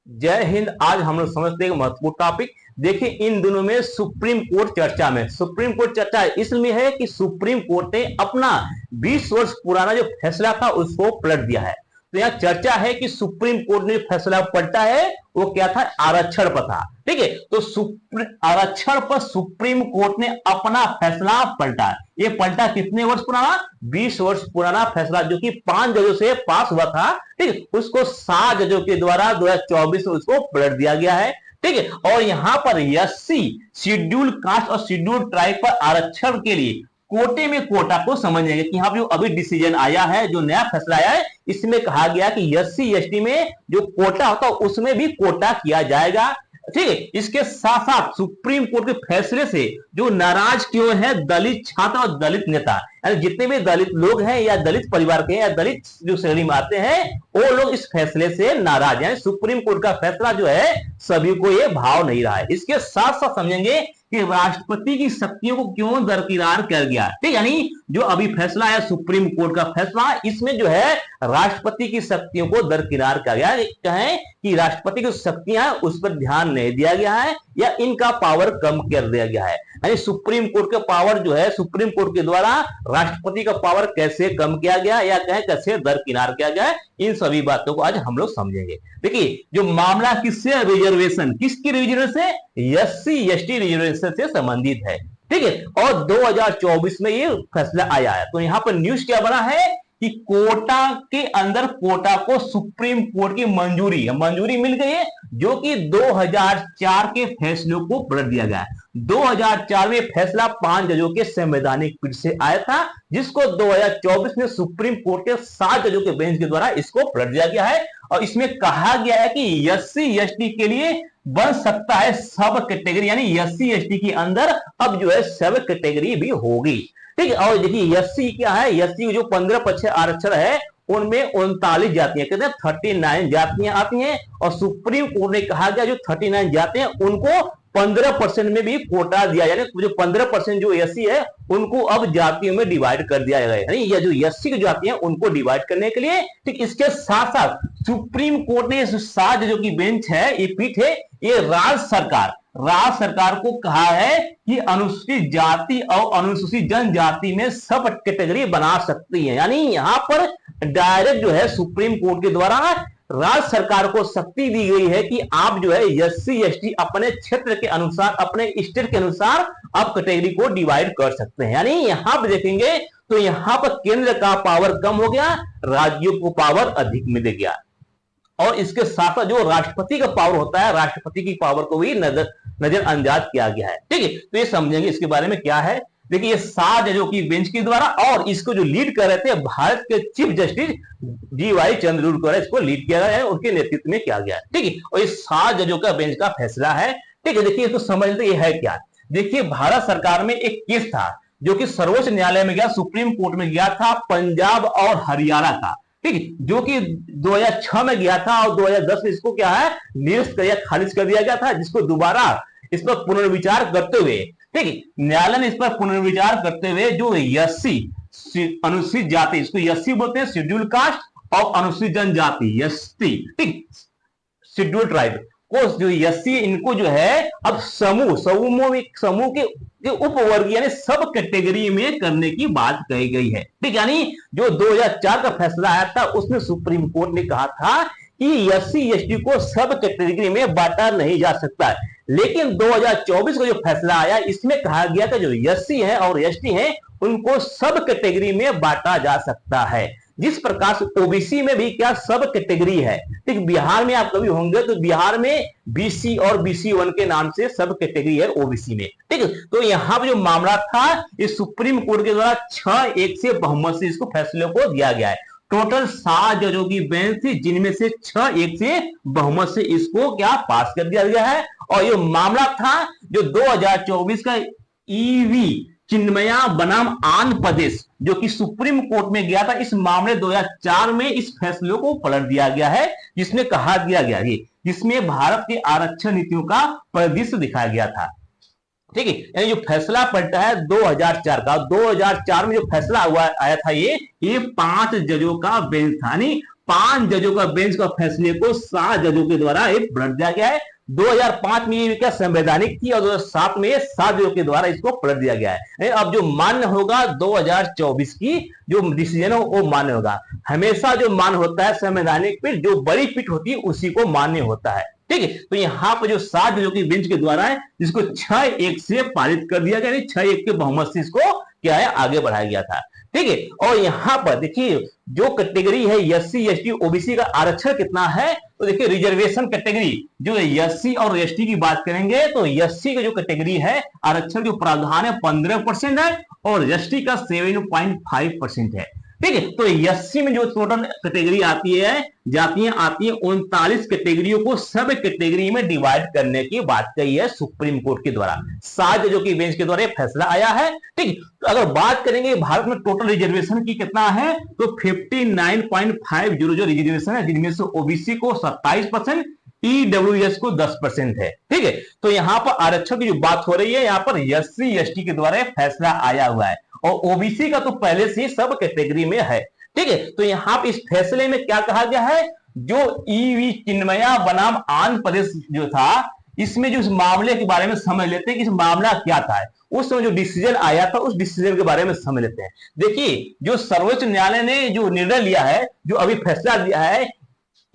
जय हिंद। आज हम लोग समझते हैं महत्वपूर्ण टॉपिक। देखिए, इन दिनों में सुप्रीम कोर्ट चर्चा में। सुप्रीम कोर्ट चर्चा इसलिए है कि सुप्रीम कोर्ट ने अपना 20 वर्ष पुराना जो फैसला था उसको पलट दिया है। तो यह चर्चा है कि सुप्रीम कोर्ट ने फैसला पलटा है वो क्या था, आरक्षण पर था। ठीक है, तो आरक्षण पर सुप्रीम कोर्ट ने अपना फैसला पलटा। ये पलटा कितने वर्ष पुराना, 20 वर्ष पुराना फैसला जो कि 5 जजों से पास हुआ था। ठीक है, उसको 7 जजों के द्वारा 2024 में उसको पलट दिया गया है। ठीक है, और यहां पर एससी, शेड्यूल कास्ट और शेड्यूल ट्राइब पर आरक्षण के लिए कोटे में कोटा को समझेंगे कि यहां पर जो अभी डिसीजन आया है, जो नया फैसला आया है, इसमें कहा गया कि एससी एसटी में जो कोटा होता है उसमें भी कोटा किया जाएगा। ठीक है, इसके साथ साथ सुप्रीम कोर्ट के फैसले से जो नाराज क्यों है दलित छात्र और दलित नेता, यानी जितने भी दलित लोग हैं या दलित परिवार के या दलित जो श्रेणी में आते हैं वो लोग इस फैसले से नाराज हैं। सुप्रीम कोर्ट का फैसला जो है सभी को ये भाव नहीं रहा है। इसके साथ साथ समझेंगे कि राष्ट्रपति की शक्तियों को क्यों दरकिनार कर गया। ठीक, यानी जो अभी फैसला है सुप्रीम कोर्ट का फैसला, इसमें जो है राष्ट्रपति की शक्तियों को दरकिनार किया गया। कहें कि राष्ट्रपति की शक्तियां उस पर ध्यान नहीं दिया गया है या इनका पावर कम कर दिया गया है। यानी सुप्रीम कोर्ट का पावर जो है, सुप्रीम कोर्ट के द्वारा राष्ट्रपति का पावर कैसे कम किया गया या कहें कैसे दरकिनार किया गया, इन सभी बातों को आज हम लोग समझेंगे। देखिए, जो मामला किससे, रिजर्वेशन, किसकी रिजर्वेशन से, एससी एसटी रिजर्वेशन से संबंधित है। ठीक है, और 2024 में ये फैसला आया है। तो यहां पर न्यूज क्या बना है कि कोटा के अंदर कोटा को सुप्रीम कोर्ट की मंजूरी मिल गई है, जो कि 2004 के फैसलों को पलट दिया गया है। 2004 में फैसला 5 जजों के संवैधानिक पीठ से आया था, जिसको 2024 में सुप्रीम कोर्ट के 7 जजों के बेंच के द्वारा इसको पलट दिया गया है। और इसमें कहा गया है कि एससी एसटी के लिए बन सकता है सब कैटेगरी, यानी एससी एसटी के अंदर अब जो है सब कैटेगरी भी होगी। ठीक है, और देखिए एससी क्या है, एससी जो 15% आरक्षण है उनमें 39 जातियां, कहते हैं 39 जातियां आती हैं। और सुप्रीम कोर्ट ने कहा गया जो 39 जातियां उनको 15% में भी कोटा दिया, यानी जो 15% जो एससी है उनको अब जातियों में डिवाइड कर दिया गया है। ये जो एससी की जाति है उनको डिवाइड करने के लिए। ठीक, इसके साथ साथ सुप्रीम कोर्ट ने 7 जजों की बेंच है, ये पीठ है, ये राज्य सरकार को कहा है कि अनुसूचित जाति और अनुसूचित जनजाति में सब कैटेगरी बना सकती है। यानी यहां पर डायरेक्ट जो है सुप्रीम कोर्ट के द्वारा राज्य सरकार को शक्ति दी गई है कि आप जो है एससी एसटी अपने क्षेत्र के अनुसार, अपने स्टेट के अनुसार आप कैटेगरी को डिवाइड कर सकते हैं। यानी यहां पर देखेंगे तो यहां पर केंद्र का पावर कम हो गया, राज्यों को पावर अधिक मिल गया। और इसके साथ जो राष्ट्रपति का पावर होता है, राष्ट्रपति की पावर को भी नजरअंदाज किया गया है। ठीक है, तो ये समझेंगे इसके बारे में क्या है। देखिए, ये 7 जजों की बेंच के द्वारा, और इसको जो लीड कर रहे थे भारत के चीफ जस्टिस DY चंद्रचूड़, इसको लीड किया गया है, उनके नेतृत्व में किया गया है। ठीक है, और ये 7 जजों का बेंच का फैसला है। ठीक है, देखिए तो समझ लेते ये है क्या। देखिए, भारत सरकार में एक केस था जो कि सर्वोच्च न्यायालय में गया, सुप्रीम कोर्ट में गया था, पंजाब और हरियाणा का। ठीक है, जो कि 2006 में गया था और 2010 में इसको क्या है निरस्त कर दिया, खारिज कर दिया गया था, जिसको दोबारा इस पर पुनर्विचार करते हुए, ठीक है, न्यायालय ने इस पर पुनर्विचार करते हुए जो एससी अनुसूचित जाति, इसको एससी बोलते हैं, शेड्यूल कास्ट, और अनुसूचित जनजाति एसटी, ठीक, शेड्यूल ट्राइब को जो एससी, इनको जो है अब समूह के उपवर्ग यानी सब कैटेगरी में करने की बात कही गई है। ठीक, यानी जो 2004 का फैसला आया था उसमें सुप्रीम कोर्ट ने कहा था कि एससी एसटी को सब कैटेगरी में बांटा नहीं जा सकता है। लेकिन 2024 का जो फैसला आया इसमें कहा गया कि जो एससी है और एसटी है उनको सब कैटेगरी में बांटा जा सकता है। जिस प्रकार से ओबीसी में भी क्या सब कैटेगरी है। ठीक, बिहार में आप कभी होंगे तो बिहार में बीसी और BC1 के नाम से सब कैटेगरी है ओबीसी में। ठीक, तो यहां पर जो मामला था इस सुप्रीम कोर्ट के द्वारा 6-1 से बहुमत से इसको फैसले को दिया गया है। टोटल 7 जजों की बेंच थी, जिनमें से 6-1 से बहुमत से इसको क्या पास कर दिया गया है। और ये मामला था जो 2024 का ईवी चिन्मया बनाम आंध्र प्रदेश, जो कि सुप्रीम कोर्ट में गया था। इस मामले 2004 में इस फैसले को पलट दिया गया है, जिसमें कहा दिया गया है, जिसमें भारत के आरक्षण नीतियों का परिदृश्य दिखाया गया था। ठीक है, यानी जो फैसला पलटा है 2004 का, 2004 में जो फैसला हुआ आया था ये 5 जजों का बेंच था। यानी 5 जजों का बेंच का फैसले को 7 जजों के द्वारा पलट दिया गया है। 2005 में ये क्या संवैधानिक थी और 2007 में 7 जजों के द्वारा इसको पलट दिया गया है। अब जो मान्य होगा 2024 की जो डिसीजन है वो मान्य होगा। हमेशा जो मान्य होता है संवैधानिक पीठ, जो बड़ी पीठ होती है उसी को मान्य होता है। ठीक है, तो यहाँ पर जो 7 जजों की बेंच के द्वारा है जिसको 6-1 से पारित कर दिया गया, 6-1 के बहुमत से इसको क्या है आगे बढ़ाया गया था। ठीक है, और यहां पर देखिए जो कैटेगरी है एससी एसटी ओबीसी का आरक्षण कितना है, तो देखिए रिजर्वेशन कैटेगरी जो एससी और एसटी की बात करेंगे तो एससी का जो कैटेगरी है आरक्षण जो प्रावधान है 15% है और एसटी का 7.5% है। ठीक है, तो एससी में जो टोटल कैटेगरी आती है जातियां आती है 39 कैटेगरियों को सब कैटेगरी में डिवाइड करने की बात कही है सुप्रीम कोर्ट के द्वारा। 7 जजों की बेंच के द्वारा फैसला आया है। ठीक, तो अगर बात करेंगे भारत में टोटल रिजर्वेशन की कितना है तो 59.50 जो रिजर्वेशन है जिनमें से ओबीसी को 27%, ईडब्ल्यूएस को 10% है। ठीक है, तो यहां पर आरक्षण की जो बात हो रही है यहाँ पर एससी एसटी के द्वारा फैसला आया हुआ है और ओबीसी का तो पहले से सब कैटेगरी में है। ठीक है, तो यहां पर इस फैसले में क्या कहा गया है, जो ईवी चिन्मया बनाम आंध्र प्रदेश जो था इसमें जो इस मामले के बारे में समझ लेते हैं कि इस मामला क्या था, उस समय जो डिसीजन आया था उस डिसीजन के बारे में समझ लेते हैं। देखिए जो सर्वोच्च न्यायालय ने जो निर्णय लिया है, जो अभी फैसला दिया है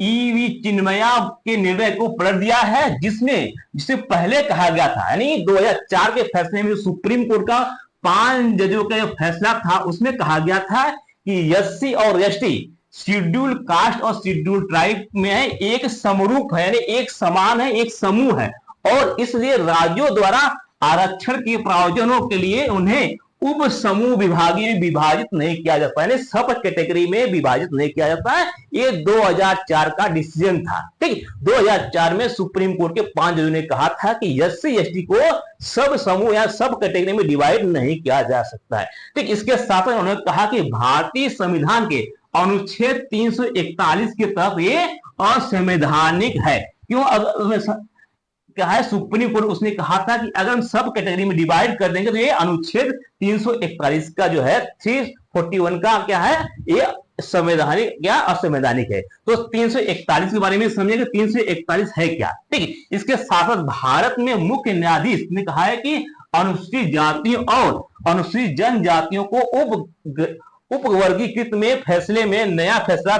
ईवी चिन्मया के निर्णय को पलट दिया है, जिससे पहले कहा गया था, यानी 2004 के फैसले में सुप्रीम कोर्ट का 5 जजों का जो फैसला था उसमें कहा गया था कि एससी और एसटी शेड्यूल कास्ट और शेड्यूल ट्राइब में है एक समरूप है, यानी एक समान है, एक समूह है और इसलिए राज्यों द्वारा आरक्षण के प्रावधानों के लिए उन्हें उप समूह विभागीय विभाजित नहीं किया जाता, यानी सब कैटेगरी में विभाजित नहीं किया जाता है। ये 2004 का डिसीजन था। ठीक, 2004 में सुप्रीम कोर्ट के 5 जजों ने कहा था कि एससी एसटी को सब समूह या सब कैटेगरी में डिवाइड नहीं किया जा सकता है। ठीक, इसके साथ उन्होंने कहा कि भारतीय संविधान के अनुच्छेद 341 के तहत ये असंवैधानिक है। क्यों क्या है, सुप्रीम कोर्ट उसने कहा था कि अगर हम सब कैटेगरी में डिवाइड कर देंगे तो ये अनुच्छेद 341 का जो है 341 का क्या है ये संवैधानिक या असंवैधानिक है। तो 341 के बारे में समझेंगे 341 है क्या। ठीक है, इसके साथ साथ भारत में मुख्य न्यायाधीश ने कहा है कि अनुसूचित जातियों और अनुसूचित जनजातियों को उपवर्गीकृत में फैसले में नया फैसला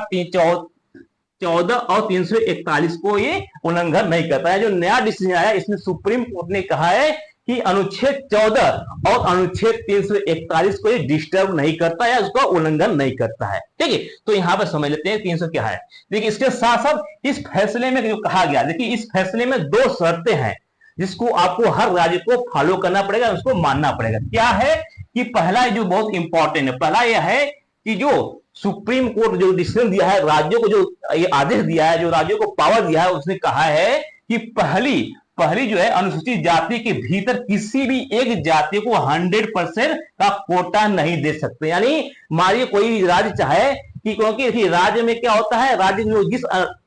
14 और 341 को ये उल्लंघन नहीं करता है। जो नया डिसीजन आया इसमें सुप्रीम कोर्ट ने कहा है कि अनुच्छेद 14 और अनुच्छेद 341 को ये डिस्टर्ब नहीं करता है, उसका उल्लंघन नहीं करता है। ठीक है, तो यहां पर समझ लेते हैं 300 क्या है। देखिए इसके साथ साथ इस फैसले में जो कहा गया, देखिए इस फैसले में 2 शर्तें हैं जिसको आपको हर राज्य को फॉलो करना पड़ेगा, उसको मानना पड़ेगा। क्या है कि पहला जो बहुत इंपॉर्टेंट है, पहला यह है कि जो सुप्रीम कोर्ट जो डिसीजन दिया है राज्यों को, जो ये आदेश दिया है, जो राज्यों को पावर दिया है, उसने कहा है कि पहली जो है अनुसूचित जाति के भीतर किसी भी एक जाति को 100% का कोटा नहीं दे सकते। यानी मानिए कोई राज्य चाहे कि, क्योंकि राज्य में क्या होता है, राज्य जो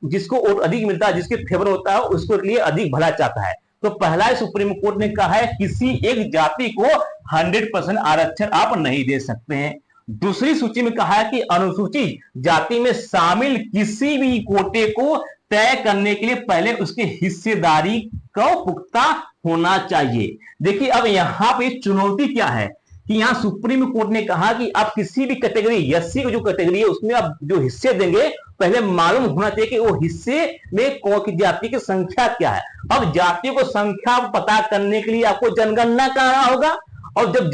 जिसको वोट अधिक मिलता है, जिसके फेवर होता है उसको लिए अधिक भला चाहता है। तो पहला सुप्रीम कोर्ट ने कहा है किसी एक जाति को 100% आरक्षण आप नहीं दे सकते हैं। दूसरी सूची में कहा है कि अनुसूचित जाति में शामिल किसी भी कोटे को तय करने के लिए पहले उसकी हिस्सेदारी को पुख्ता होना चाहिए। देखिए अब यहां पे चुनौती क्या है कि यहां सुप्रीम कोर्ट ने कहा कि आप किसी भी कैटेगरी, एससी की जो कैटेगरी है उसमें आप जो हिस्से देंगे पहले मालूम होना चाहिए कि वो हिस्से में कौन की जाति की संख्या क्या है। अब जातियों को संख्या पता करने के लिए आपको जनगणना कराना होगा और जब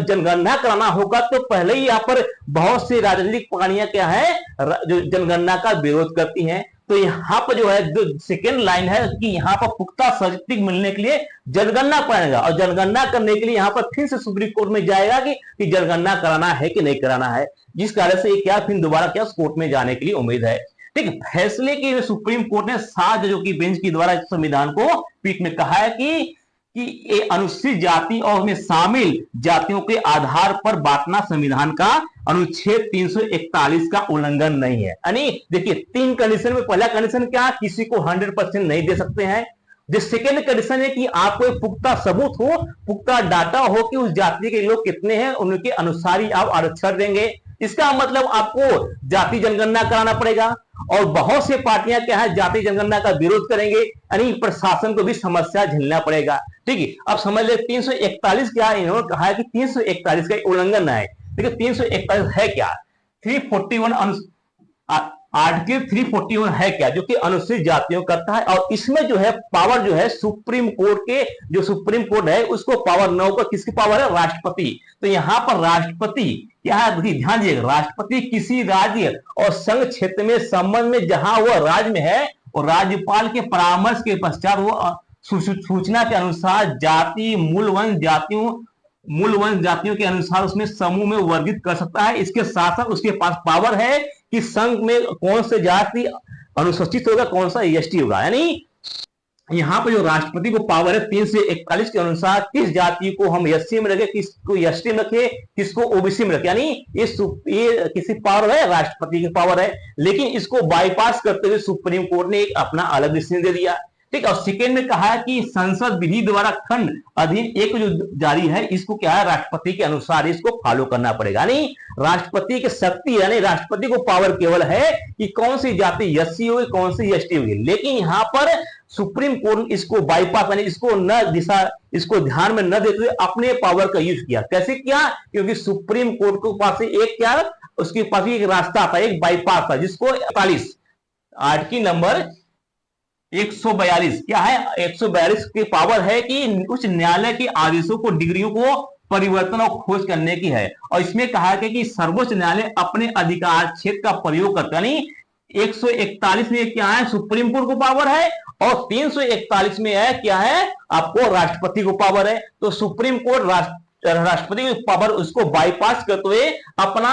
जनगणना कराना होगा तो पहले ही यहाँ पर बहुत सी राजनीतिक पार्टियां क्या है जो जनगणना का विरोध करती हैं। तो यहाँ पर जो है जो सेकेंड लाइन है कि यहाँ पर पुख्ता सर्टिफिकेट मिलने के लिए जनगणना पड़ेगा और जनगणना करने के लिए यहाँ पर फिर से सुप्रीम कोर्ट में जाएगा कि जनगणना कराना है कि नहीं कराना है, जिस कारण से क्या फिर दोबारा क्या कोर्ट में जाने के लिए उम्मीद है। ठीक, फैसले के सुप्रीम कोर्ट ने 7 जजों की बेंच के द्वारा संविधान को पीठ में कहा है कि ये अनुसूचित जाति और में शामिल जातियों के आधार पर बांटना संविधान का अनुच्छेद 341 का उल्लंघन नहीं है। यानी देखिए 3 कंडीशन में, पहला कंडीशन क्या, किसी को 100% नहीं दे सकते हैं। जो सेकेंड कंडीशन है कि आपको एक पुख्ता सबूत हो, पुख्ता डाटा हो कि उस जाति के लोग कितने हैं, उनके अनुसार ही आप आरक्षण देंगे। इसका मतलब आपको जाति जनगणना कराना पड़ेगा, और बहुत से पार्टियां क्या है जाति जनगणना का विरोध करेंगे, यानी प्रशासन को भी समस्या झेलना पड़ेगा। ठीक है, अब समझ ले 341 क्या इन्होंने कहा है कि 341 का उल्लंघन है। देखिए 341 है क्या, 341 आर्टिकल 341 है क्या, जो कि अनुसूचित जातियों करता है, और इसमें जो है पावर जो है सुप्रीम कोर्ट के, जो सुप्रीम कोर्ट है उसको पावर न होकर किसकी पावर है, राष्ट्रपति। तो यहां पर राष्ट्रपति क्या है, ध्यान दीजिएगा, राष्ट्रपति किसी राज्य और संघ क्षेत्र में संबंध में जहां वह राज्य में है और राज्यपाल के परामर्श के पश्चात वो सूचना के अनुसार जाति मूल वंश जातियों के अनुसार उसमें समूह में वर्गित कर सकता है। इसके साथ साथ उसके पास पावर है कि संघ में कौन से जाति अनुसूचित होगा, कौन सा एसटी होगा। यानी यहाँ पर जो राष्ट्रपति को पावर है 341 के अनुसार किस जाति को हम एससी में रखे, किसको एसटी में रखे, किसको ओबीसी में रखे, यानी ये किसी पावर है, राष्ट्रपति की पावर है। लेकिन इसको बाईपास करते हुए सुप्रीम कोर्ट ने एक अपना अलग डिसीजन दे दिया। ठीक है, और सेकेंड में कहा है कि संसद विधि द्वारा खंड अधीन एक जो जारी है इसको क्या है, राष्ट्रपति के अनुसार इसको फॉलो करना पड़ेगा। नहीं, राष्ट्रपति की शक्ति यानी राष्ट्रपति को पावर केवल है कि कौन सी जाति एससी होगी, कौन सी एसटी होगी। लेकिन यहां पर सुप्रीम कोर्ट इसको बाईपास यानी इसको ध्यान में न देते हुए अपने पावर का यूज किया। कैसे किया, क्योंकि सुप्रीम कोर्ट के पास एक क्या, उसके पास एक रास्ता था, एक बाईपास था, जिसको 48 आर्टिकल नंबर 142 क्या है, 142 की पावर है कि उच्च न्यायालय के आदेशों को, डिग्रियों को परिवर्तन और खोज करने की है। और इसमें कहा है कि सर्वोच्च न्यायालय अपने अधिकार क्षेत्र का प्रयोग करता, यानी 141 में क्या है, सुप्रीम कोर्ट को पावर है, और 341 में है क्या है, आपको राष्ट्रपति को पावर है। तो सुप्रीम कोर्ट राष्ट्रपति की पावर उसको बाईपास करते हुए अपना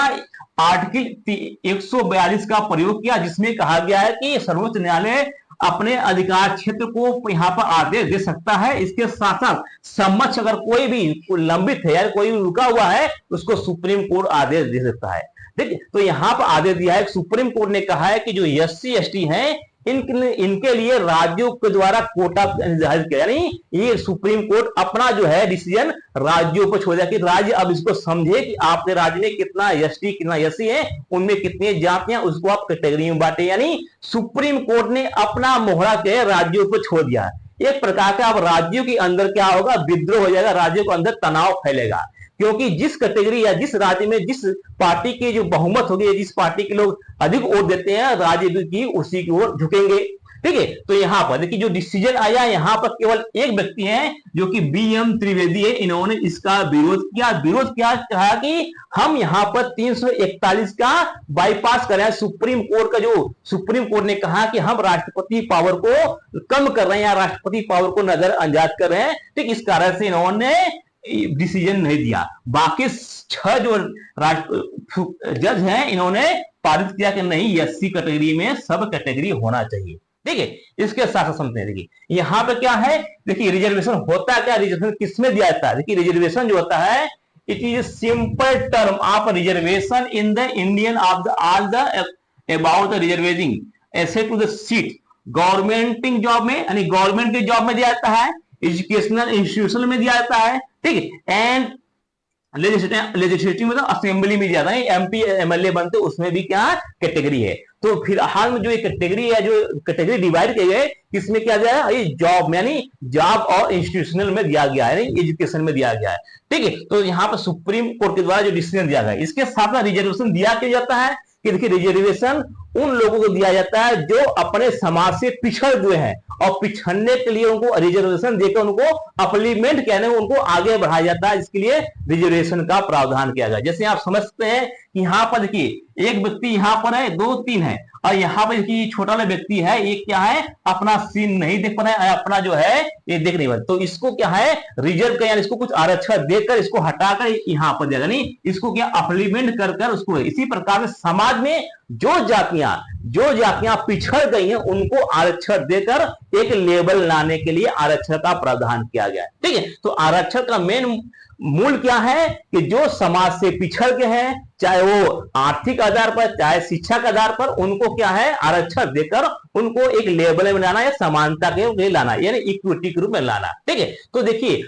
आर्टिकल 142 का प्रयोग किया, जिसमें कहा गया है कि सर्वोच्च न्यायालय अपने अधिकार क्षेत्र को यहाँ पर आदेश दे सकता है। इसके साथ साथ समक्ष अगर कोई भी लंबित है या कोई भी रुका हुआ है उसको सुप्रीम कोर्ट आदेश दे सकता है। ठीक है, तो यहाँ पर आदेश दिया है, सुप्रीम कोर्ट ने कहा है कि जो एससी एसटी हैं इनके लिए राज्यों के द्वारा कोटा निर्धारित किया, यानी ये सुप्रीम कोर्ट अपना जो है डिसीजन राज्यों को छोड़ दिया कि राज्य अब इसको समझे कि आपके राज्य में कितना एसटी कितना एससी है, उनमें कितनी जातियां, उसको आप कैटेगरी में बांटे। यानी सुप्रीम कोर्ट ने अपना मोहरा के राज्यों को छोड़ दिया। एक प्रकार का अब राज्यों के अंदर क्या होगा, विद्रोह हो जाएगा, राज्यों के अंदर तनाव फैलेगा, क्योंकि जिस कैटेगरी या जिस राज्य में जिस पार्टी की जो बहुमत होगी, जिस पार्टी के लोग अधिक वोट देते हैं राज्य की, उसी की ओर झुकेंगे। ठीक है, तो यहां पर देखिए जो डिसीजन आया, यहां पर केवल एक व्यक्ति है जो कि बीएम त्रिवेदी है, इन्होंने इसका विरोध किया। कहा कि हम यहां पर 341 का बाईपास कर रहे हैं। सुप्रीम कोर्ट का जो सुप्रीम कोर्ट ने कहा कि हम राष्ट्रपति पावर को कम कर रहे हैं या राष्ट्रपति पावर को नजरअंदाज कर रहे हैं। ठीक, इस कारण से इन्होंने डिसीजन नहीं दिया। बाकी 6 जो जज हैं इन्होंने पारित किया कि नहीं, एससी कैटेगरी में सब कैटेगरी होना चाहिए। ठीक है, इसके साथ समझते हैं। देखिए यहां पे क्या है, देखिए रिजर्वेशन होता क्या, रिजर्वेशन किसमें दिया जाता है। देखिए रिजर्वेशन जो होता है, it is simple term of reservation in the Indian of the all the about the reservating ऐसे to the seat government job में, यानी गवर्नमेंट के जॉब में दिया जाता है, एजुकेशनल इंस्टीट्यूशन में दिया जाता है। ठीक है, एंड लेजिस्लेटिव मतलब असेंबली में जाता है, एमपी एमएलए बनते उसमें भी क्या कैटेगरी है। तो फिर हाल में जो एक कैटेगरी है, जो कैटेगरी डिवाइड किए गए, किसमें किया गया है, जॉब में, यानी जॉब और इंस्टीट्यूशनल में दिया गया है, एजुकेशन में दिया गया है। ठीक है, तो यहाँ पर सुप्रीम कोर्ट के द्वारा जो डिसीजन दिया गया, इसके साथ रिजर्वेशन दिया क्यों जाता है कि देखिए रिजर्वेशन उन लोगों को दिया जाता है जो अपने समाज से पिछड़ हुए हैं, और पिछड़ने के लिए उनको रिजर्वेशन देकर उनको अपलीमेंट कहने में उनको आगे बढ़ाया जाता है। इसके लिए रिजर्वेशन का प्रावधान किया गया। जैसे आप समझते हैं कि यहाँ पर देखिए एक व्यक्ति यहाँ पर है, 2 3 है, और यहाँ पर देखिए छोटा वाला व्यक्ति है, ये क्या है, अपना सीन नहीं देख पा रहा है, अपना जो है ये देख नहीं पा रहा, तो इसको क्या है रिजर्व कर, यानी इसको कुछ आरक्षण देकर इसको हटाकर यहाँ पर देगा, नहीं इसको क्या अपलीमेंट कर उसको। इसी प्रकार से समाज में जो जातियां पिछड़ गई हैं उनको आरक्षण देकर एक लेवल लाने के लिए आरक्षण का प्रावधान किया गया। ठीक है, तो आरक्षण का मेन मूल क्या है कि जो समाज से पिछड़ गए हैं, चाहे वो आर्थिक आधार पर चाहे शिक्षा के आधार पर, उनको क्या है आरक्षण देकर उनको एक लेवल में लाना या समानता के लिए लाना, यानी इक्विटी के रूप में लाना। ठीक है, तो देखिए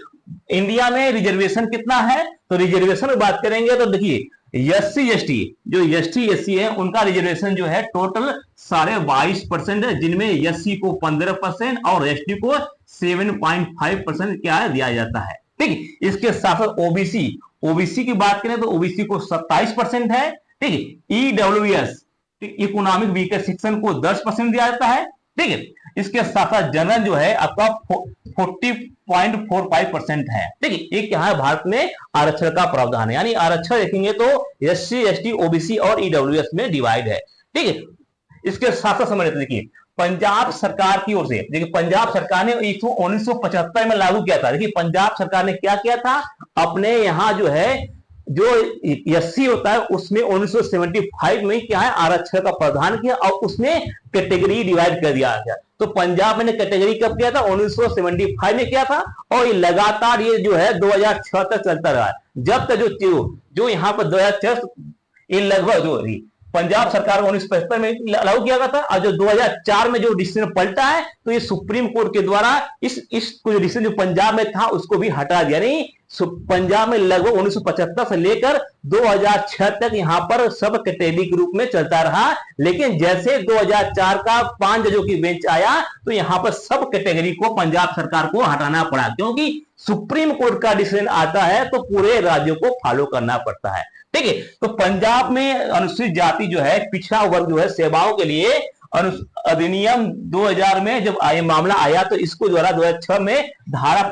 इंडिया में रिजर्वेशन कितना है, तो रिजर्वेशन की बात करेंगे तो देखिए एससी एसटी, जो एसटी एससी है उनका रिजर्वेशन जो है टोटल 22.5% है, जिनमें एससी को 15% और एसटी को 7.5% क्या है दिया जाता है। ठीक है, इसके साथ साथ ओबीसी, ओबीसी की बात करें तो ओबीसी को 27% है। ठीक है, ईडब्ल्यूएस इकोनॉमिक वीकर सेक्शन को 10% दिया जाता है। ठीक है, इसके साथ साथ जनरल जो है आपका 40.45% है। ठीक है, ये क्या है भारत में आरक्षण का प्रावधान है, यानी आरक्षण देखेंगे तो एससी एसटी ओबीसी और ईडब्ल्यूएस में डिवाइड है। ठीक है, इसके साथ साथ समझ देखिए पंजाब सरकार की ओर से, देखिए पंजाब सरकार ने 1975 में लागू किया था। देखिए पंजाब सरकार ने क्या किया था, अपने यहाँ जो है जो एससी होता है उसमें 1975 में क्या है आरक्षण का प्रावधान किया और उसमें कैटेगरी डिवाइड कर दिया गया। तो पंजाब में कैटेगरी कब किया था, 1975 में किया था और ये लगातार ये जो है 2006 तक चलता रहा। जब तक जो यहाँ पर 2006 ये लगभग जो पंजाब सरकार को 1975 में लागू किया गया था और जो 2004 में जो डिसीजन पलटा है तो ये सुप्रीम कोर्ट के द्वारा इस डिसीजन जो पंजाब में था उसको भी हटा दिया। नहीं, पंजाब में लगभग 1975 से लेकर 2006 तक यहां पर सब कैटेगरी के रूप में चलता रहा, लेकिन जैसे 2004 का 5 जजों की बेंच आया तो यहां पर सब कैटेगरी को पंजाब सरकार को हटाना पड़ा, क्योंकि सुप्रीम कोर्ट का डिसीजन आता है तो पूरे राज्यों को फॉलो करना पड़ता है। ठीक है, तो पंजाब में अनुसूचित जाति जो है पिछड़ा वर्ग जो है सेवाओं के लिए अधिनियम 2000 में जब मामला आया तो इसको द्वारा 2006 में धारा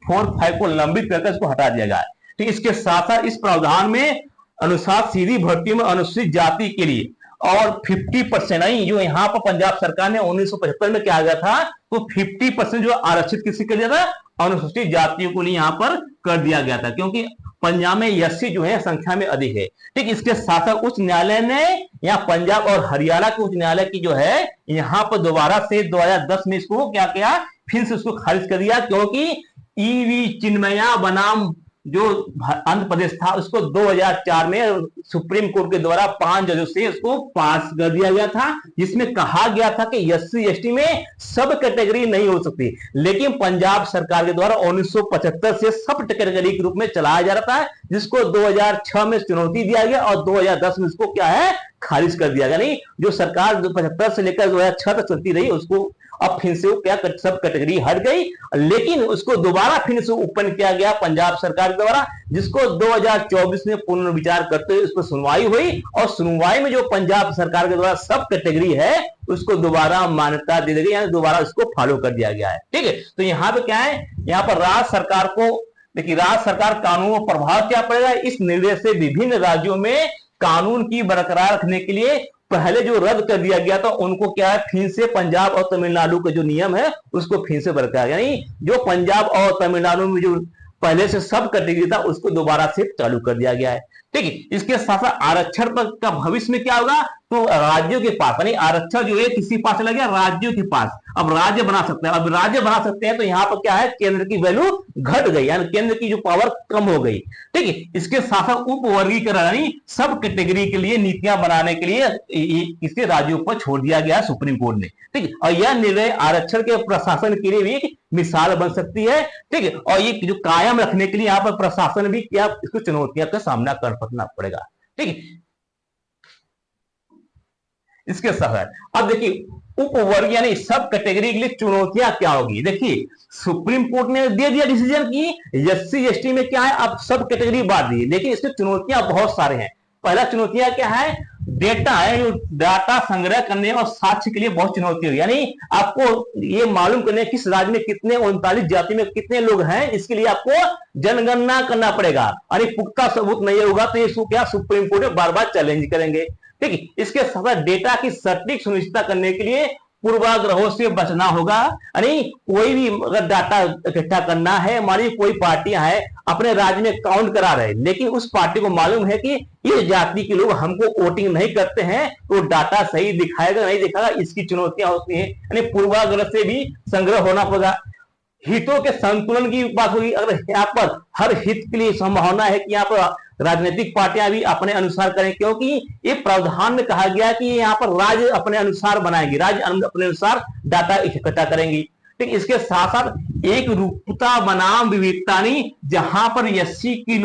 45 को लंबित करके इसको हटा दिया गया। ठीक, इसके साथ साथ इस प्रावधान में अनुसार सीधी भर्तियों में अनुसूचित जाति के लिए और 50% नहीं, जो यहाँ पर पंजाब सरकार ने 1975 में किया गया था तो 50% जो आरक्षित किसी कर दिया था, अनुसूचित जातियों को लिए यहाँ पर कर दिया गया था, क्योंकि पंजाब में एससी जो है संख्या में अधिक है। ठीक, इसके साथ साथ उच्च न्यायालय ने यहाँ पंजाब और हरियाणा के उच्च न्यायालय की जो है यहाँ पर दोबारा से 2010 में इसको क्या किया, फिर से उसको खारिज कर दिया, क्योंकि ईवी चिन्मया बनाम जो आंध्र प्रदेश था उसको 2004 में सुप्रीम कोर्ट के द्वारा 5 जजों से उसको पास कर दिया गया था, जिसमें कहा गया था कि एससी एसटी में सब कैटेगरी नहीं हो सकती, लेकिन पंजाब सरकार के द्वारा 1975 से सब कैटेगरी के रूप में चलाया जा रहा था, जिसको 2006 में चुनौती दिया गया और 2010 में इसको क्या है खारिज कर दिया गया। नहीं, जो सरकार 75 से लेकर 2006 तक चलती रही उसको अब फिर से वो क्या सब कैटेगरी हट गई, लेकिन उसको दोबारा फिर से ओपन किया गया पंजाब सरकार द्वारा, जिसको 2024 में पुनर्विचार करते हुए उस पर सुनवाई हुई और सुनवाई में जो पंजाब सरकार के द्वारा सब कैटेगरी है उसको दोबारा मान्यता दे दी गई, यानी दोबारा उसको फॉलो कर दिया गया है। ठीक है, तो यहाँ पे क्या है, यहाँ पर राज्य सरकार को देखिए राज्य सरकार कानून को प्रभाव क्या पड़ेगा, इस निर्देश से विभिन्न राज्यों में कानून की बरकरार रखने के लिए पहले जो रद्द कर दिया गया था उनको क्या है फिर से पंजाब और तमिलनाडु का जो नियम है उसको फिर से बरकरार, यानी जो पंजाब और तमिलनाडु में जो पहले से सब कैटेगरी था उसको दोबारा से चालू कर दिया गया है। ठीक है, इसके साथ साथ आरक्षण का भविष्य में क्या होगा, तो राज्यों के पास, यानी आरक्षण जो है किसी पास चला गया, राज्यों के पास, अब राज्य बना सकते हैं। अब राज्य बना सकते हैं तो यहाँ पर क्या है, केंद्र की वैल्यू घट गई, यानी केंद्र की जो पावर कम हो गई। ठीक है, इसके साथ साथ उप वर्गीकरण सब कैटेगरी के लिए नीतियां बनाने के लिए इसे राज्यों पर छोड़ दिया गया सुप्रीम कोर्ट ने। ठीक है, और यह निर्णय आरक्षण के प्रशासन के लिए भी एक मिसाल बन सकती है। ठीक है, और ये जो कायम रखने के लिए यहाँ पर प्रशासन भी क्या इसको चुनौतियों का सामना करना पड़ेगा। ठीक है, इसके साथ अब देखिए उपवर्ग यानी सब कैटेगरी के लिए चुनौतियां क्या होगी। देखिए सुप्रीम कोर्ट ने दे दिया डिसीजन की एससी एसटी में क्या है, अब सब कैटेगरी बांट दी, लेकिन इसमें चुनौतियां बहुत सारे हैं। पहला चुनौतियां क्या है, डेटा है, जो डाटा संग्रह करने और साक्ष्य के लिए बहुत चुनौती होगी, यानी आपको ये मालूम करने किस राज्य में कितने 39 जाति में कितने लोग हैं, इसके लिए आपको जनगणना करना पड़ेगा, और पुख्ता सबूत नहीं होगा तो इसको क्या सुप्रीम कोर्ट में बार बार चैलेंज करेंगे। ठीक है, इसके साथ डेटा की सटीक सुनिश्चितता करने के लिए पूर्वाग्रहों से बचना होगा, यानी कोई भी अगर डाटा इकट्ठा करना है, हमारी कोई पार्टियां हैं अपने राज्य में काउंट करा रहे, लेकिन उस पार्टी को मालूम है कि इस जाति के लोग हमको वोटिंग नहीं करते हैं, तो डाटा सही दिखाएगा नहीं दिखाएगा, इसकी चुनौतियां होती हैं, यानी पूर्वाग्रह से भी संग्रह होना पड़ेगा। हितों के संतुलन की बात होगी, अगर यहाँ पर हर हित के लिए संभावना है कि यहाँ पर राजनीतिक पार्टियां भी अपने अनुसार करें, क्योंकि ये प्रावधान में कहा गया कि यहाँ पर राज्य अपने अनुसार बनाएंगे, राज्य अपने अनुसार डाटा इकट्ठा करेंगी। ठीक, इसके साथ साथ एक रूपता बनाम विविधता नहीं, जहां पर एससी के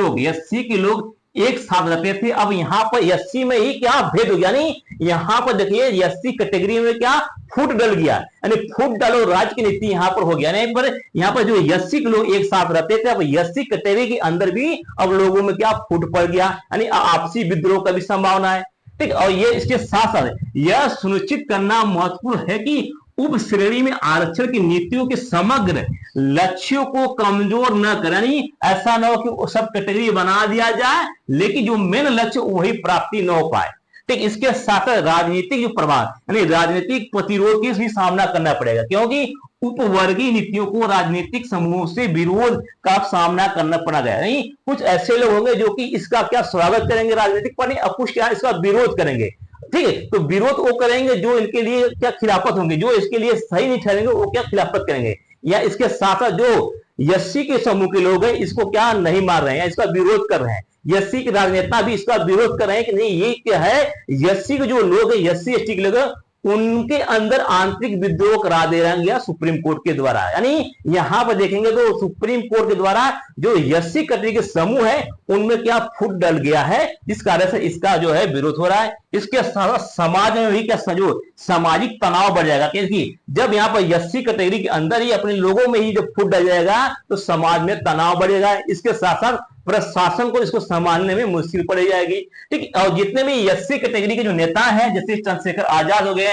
लोग एक साथ रहते थे। अब यहाँ पर एससी में ही क्या भेद हो गया, यानी यहाँ पर देखिए एससी कैटेगरी में क्या फूट डल गया, यानी फूट डालो राज्य की नीति यहाँ पर हो गया। यहाँ पर जो एससी के लोग एक साथ रहते थे, अब एससी कैटेगरी के अंदर भी अब लोगों में क्या फूट पड़ गया, यानी आपसी विद्रोह का भी संभावना है। ठीक, और ये इसके साथ साथ यह सुनिश्चित करना महत्वपूर्ण है कि उप श्रेणी में आरक्षण की नीतियों के समग्र लक्ष्यों को कमजोर न करें। ऐसा न हो कि सब कैटेगरी बना दिया जाए लेकिन जो मेन लक्ष्य वही प्राप्ति न हो पाए। ठीक, इसके साथ राजनीतिक जो प्रभाव यानी राजनीतिक प्रतिरोध की भी सामना करना पड़ेगा, क्योंकि उपवर्गीय नीतियों को राजनीतिक समूहों से विरोध का सामना करना पड़ा गया। नहीं, कुछ ऐसे लोग होंगे जो कि इसका क्या स्वागत करेंगे राजनीतिक पार्टी, और कुछ क्या इसका विरोध करेंगे। ठीक है, तो विरोध वो करेंगे जो इनके लिए क्या खिलाफत होंगे, जो इसके लिए सही नहीं ठहरेंगे वो क्या खिलाफत करेंगे। या इसके साथ साथ जो एससी के समूह के लोग हैं इसको क्या नहीं मार रहे हैं, इसका विरोध कर रहे हैं। एससी के राजनेता भी इसका विरोध कर रहे हैं कि नहीं ये क्या है, एससी के जो लोग हैं, एससी एसटी के लोग उनके अंदर आंतरिक विद्रोह करा दे रहा गया सुप्रीम कोर्ट के द्वारा। यानी यहां पर देखेंगे तो सुप्रीम कोर्ट के द्वारा जो एससी कैटेगरी के समूह है उनमें क्या फूट डल गया है, जिस कारण से इसका जो है विरोध हो रहा है। इसके साथ समाज में भी क्या जो सामाजिक तनाव बढ़ जाएगा, क्योंकि जब यहाँ पर एससी कैटेगरी के अंदर ही अपने लोगों में ही जब फूट डल जाएगा तो समाज में तनाव बढ़ेगा। इसके साथ साथ प्रशासन को इसको संभालने में मुश्किल पड़ जाएगी। ठीक, और जितने भी एससी कैटेगरी के जो नेता हैं जैसे चंद्रशेखर आजाद हो गए,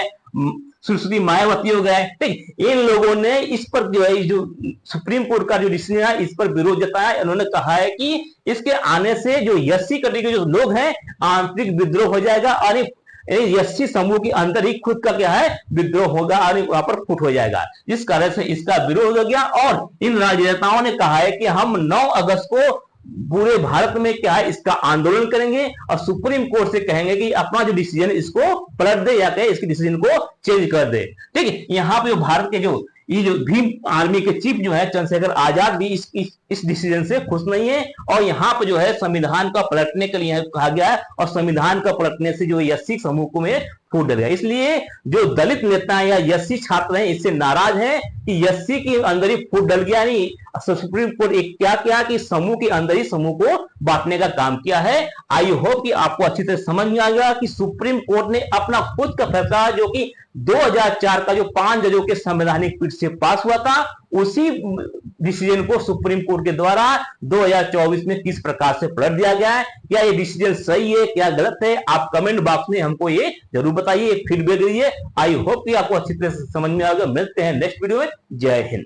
सुश्री मायावती हो गए, ठीक, इन लोगों ने इस पर जो है जो सुप्रीम कोर्ट का जो डिसीजन है इस पर विरोध जताया। उन्होंने कहा है कि इसके आने से जो एससी कैटेगरी के जो लोग हैं आंतरिक विद्रोह हो जाएगा और एससी समूह के अंदर ही खुद का क्या है विद्रोह होगा और वहां पर फुट हो जाएगा। इस कारण से इसका विरोध हो गया और इन राजनेताओं ने कहा है कि हम 9 अगस्त को पूरे भारत में क्या है इसका आंदोलन करेंगे और सुप्रीम कोर्ट से कहेंगे कि अपना जो डिसीजन इसको पलट दे या कहे इसके डिसीजन को चेंज कर दे। ठीक है, यहाँ पे भारत के जो ये जो भीम आर्मी के चीफ जो है चंद्रशेखर आजाद भी इस डिसीजन से खुश नहीं है और यहाँ पे जो है संविधान का पलटने के लिए कहा गया है और संविधान का पलटने से जो एससी समूह को में फूट डल गया। इसलिए जो दलित नेता या एससी छात्र हैं इससे नाराज हैं कि एससी के अंदर ही फूट डल गया। नहीं, सुप्रीम कोर्ट एक क्या किया कि समूह के अंदर ही समूह को बांटने का काम किया है। आई होप कि आपको अच्छी तरह समझ में आ गया कि सुप्रीम कोर्ट ने अपना खुद का फैसला जो कि 2004 का जो 5 जजों के संवैधानिक पीठ से पास हुआ था उसी डिसीजन को सुप्रीम कोर्ट के द्वारा 2024 में किस प्रकार से पलट दिया गया है। क्या ये डिसीजन सही है क्या गलत है, आप कमेंट बॉक्स में हमको ये जरूर बताइए, फीडबैक दीजिए। आई होप कि आपको अच्छी तरह से समझ में आ गया। मिलते हैं नेक्स्ट वीडियो में। जय हिंद।